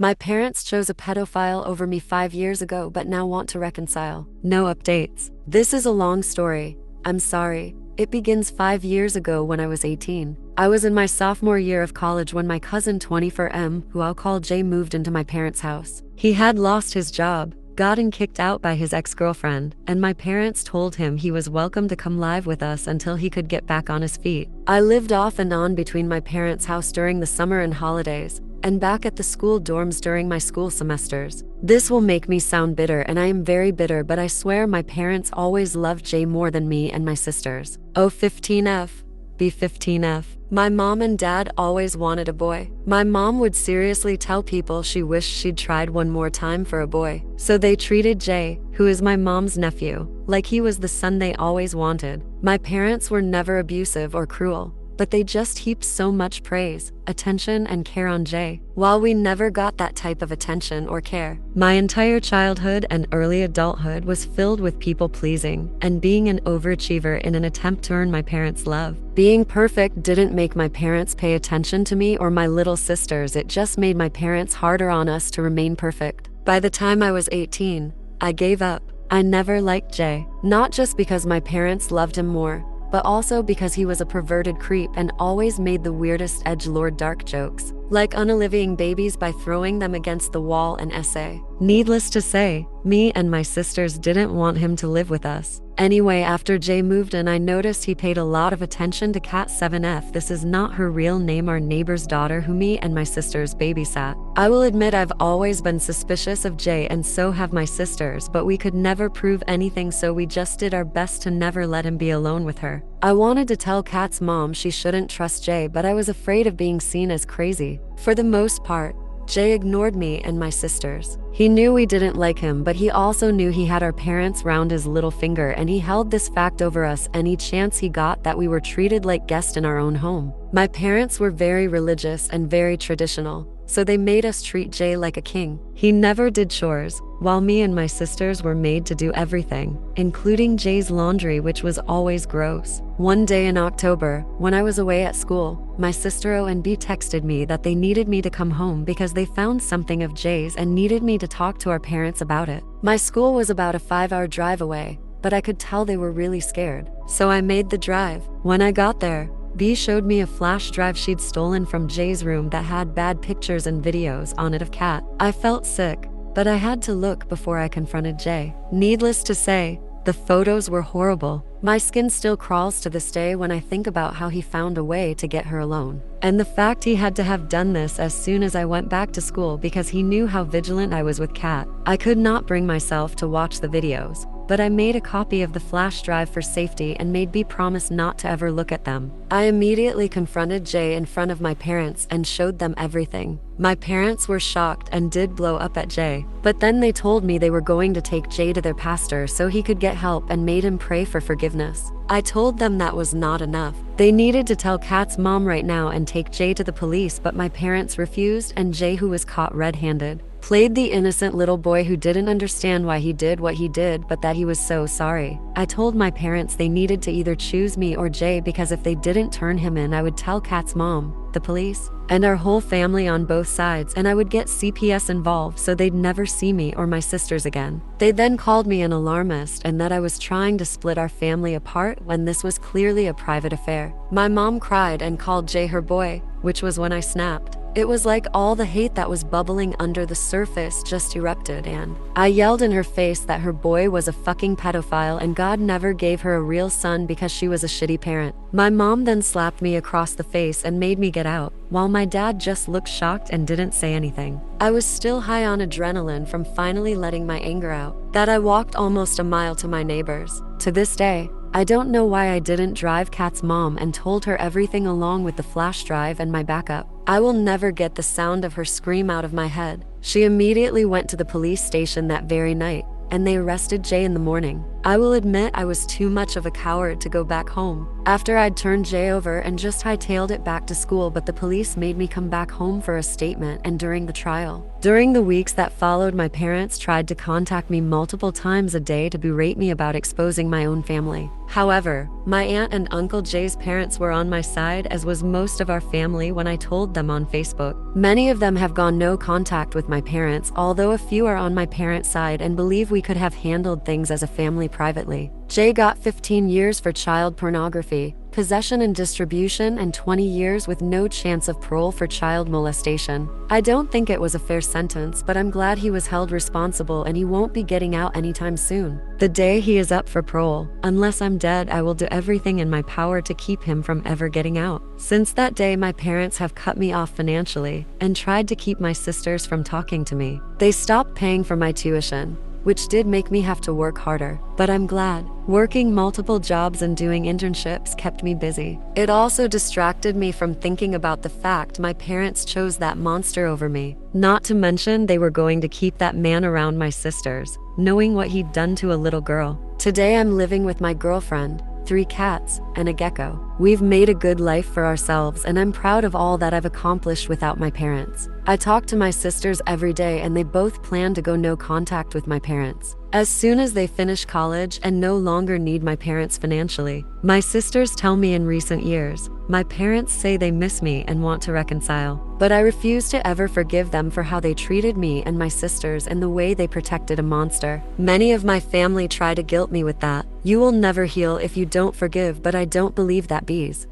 My parents chose a pedophile over me 5 years ago but now want to reconcile. No updates. This is a long story. I'm sorry. It begins 5 years ago when I was 18. I was in my sophomore year of college when my cousin 24M, who I'll call Jay, moved into my parents' house. He had lost his job, gotten kicked out by his ex-girlfriend, and my parents told him he was welcome to come live with us until he could get back on his feet. I lived off and on between my parents' house during the summer and holidays, and back at the school dorms during my school semesters. This will make me sound bitter, and I am very bitter, but I swear my parents always loved Jay more than me and my sisters. O15F, B15F. My mom and dad always wanted a boy. My mom would seriously tell people she wished she'd tried one more time for a boy. So they treated Jay, who is my mom's nephew, like he was the son they always wanted. My parents were never abusive or cruel, but they just heaped so much praise, attention, and care on Jay, while we never got that type of attention or care. My entire childhood and early adulthood was filled with people-pleasing and being an overachiever in an attempt to earn my parents' love. Being perfect didn't make my parents pay attention to me or my little sisters, it just made my parents harder on us to remain perfect. By the time I was 18, I gave up. I never liked Jay, not just because my parents loved him more, but also because he was a perverted creep and always made the weirdest edgelord dark jokes, like unaliving babies by throwing them against the wall and essay. Needless to say, me and my sisters didn't want him to live with us. Anyway, after Jay moved in, I noticed he paid a lot of attention to Cat 7F. This is not her real name, our neighbor's daughter who me and my sisters babysat. I will admit I've always been suspicious of Jay, and so have my sisters, but we could never prove anything, so we just did our best to never let him be alone with her. I wanted to tell Kat's mom she shouldn't trust Jay, but I was afraid of being seen as crazy. For the most part, Jay ignored me and my sisters. He knew we didn't like him, but he also knew he had our parents round his little finger, and he held this fact over us any chance he got that we were treated like guests in our own home. My parents were very religious and very traditional, so they made us treat Jay like a king. He never did chores, while me and my sisters were made to do everything, including Jay's laundry, which was always gross. One day in October, when I was away at school, my sister O and B texted me that they needed me to come home because they found something of Jay's and needed me to talk to our parents about it. My school was about a 5-hour drive away, but I could tell they were really scared, so I made the drive. When I got there, B showed me a flash drive she'd stolen from Jay's room that had bad pictures and videos on it of Kat. I felt sick, but I had to look before I confronted Jay. Needless to say, the photos were horrible. My skin still crawls to this day when I think about how he found a way to get her alone. And the fact he had to have done this as soon as I went back to school because he knew how vigilant I was with Kat. I could not bring myself to watch the videos, but I made a copy of the flash drive for safety and made B promise not to ever look at them. I immediately confronted Jay in front of my parents and showed them everything. My parents were shocked and did blow up at Jay, but then they told me they were going to take Jay to their pastor so he could get help and made him pray for forgiveness. I told them that was not enough. They needed to tell Kat's mom right now and take Jay to the police, but my parents refused, and Jay, who was caught red-handed, played the innocent little boy who didn't understand why he did what he did, but that he was so sorry. I told my parents they needed to either choose me or Jay, because if they didn't turn him in, I would tell Kat's mom, the police, and our whole family on both sides, and I would get CPS involved so they'd never see me or my sisters again. They then called me an alarmist and that I was trying to split our family apart when this was clearly a private affair. My mom cried and called Jay her boy, which was when I snapped. It was like all the hate that was bubbling under the surface just erupted, and I yelled in her face that her boy was a fucking pedophile and God never gave her a real son because she was a shitty parent. My mom then slapped me across the face and made me get out, while my dad just looked shocked and didn't say anything. I was still high on adrenaline from finally letting my anger out, that I walked almost a mile to my neighbors. To this day, I don't know why I didn't drive Kat's mom and told her everything along with the flash drive and my backup. I will never get the sound of her scream out of my head. She immediately went to the police station that very night, and they arrested Jay in the morning. I will admit I was too much of a coward to go back home. After I'd turned Jay over and just hightailed it back to school, but the police made me come back home for a statement and during the trial. During the weeks that followed, my parents tried to contact me multiple times a day to berate me about exposing my own family. However, my aunt and Uncle Jay's parents were on my side, as was most of our family when I told them on Facebook. Many of them have gone no contact with my parents, although a few are on my parents' side and believe we could have handled things as a family privately. Jay got 15 years for child pornography, possession and distribution, and 20 years with no chance of parole for child molestation. I don't think it was a fair sentence, but I'm glad he was held responsible and he won't be getting out anytime soon. The day he is up for parole, unless I'm dead, I will do everything in my power to keep him from ever getting out. Since that day, my parents have cut me off financially and tried to keep my sisters from talking to me. They stopped paying for my tuition, which did make me have to work harder, but I'm glad. Working multiple jobs and doing internships kept me busy. It also distracted me from thinking about the fact my parents chose that monster over me. Not to mention they were going to keep that man around my sisters, knowing what he'd done to a little girl. Today I'm living with my girlfriend, 3 cats, and a gecko. We've made a good life for ourselves, and I'm proud of all that I've accomplished without my parents. I talk to my sisters every day, and they both plan to go no contact with my parents as soon as they finish college and no longer need my parents financially. My sisters tell me in recent years, my parents say they miss me and want to reconcile, but I refuse to ever forgive them for how they treated me and my sisters and the way they protected a monster. Many of my family try to guilt me with that. You will never heal if you don't forgive, but I don't believe that bees.